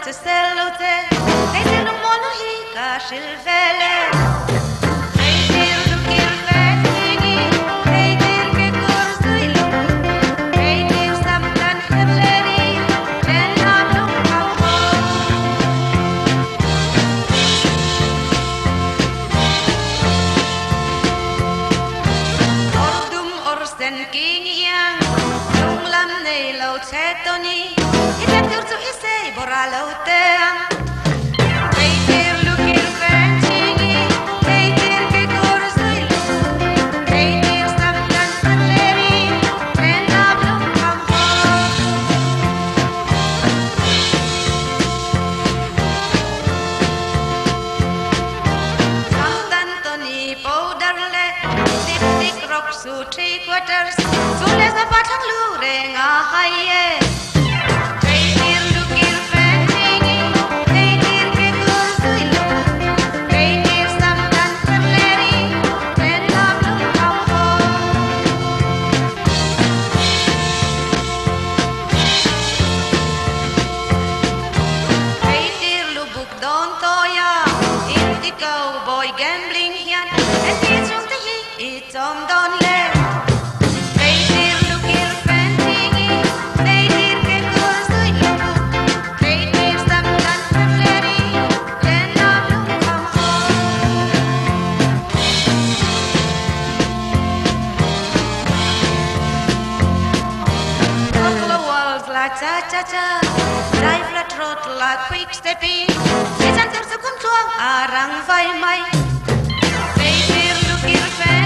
te selote, e te lo mono hica silvele. E dir lukil fettingi, e dir che corso il lu, e dir stamtan herleri, ten hablo campo. Ordum orsten kingiang, lunglam nei lau cetoni, ileturzu isei boralo teang. Reitir lukil fettingi, reitir che corso il lu, reitir stamtan herleri, ten hablo campo. Santantoni powderle, diptik rock su 3/4, sulle zapatang lure nga haye. Reitir lukil fettingi, reitir che corso il lu, reitir stamtan herleri, ten hablo campo. Reitir lubuk don toya, indi cowboy gambling yan, en dit zo'n te hi, itom don le. Reitir lukil fettingi, reitir che corso il lu, reitir stamtan herleri, ten hablo campo. Throttle walls like cha-cha-cha, drive la throttle like quick stepping, it's under the control, arang vai mai. Reitir lukil fettingi,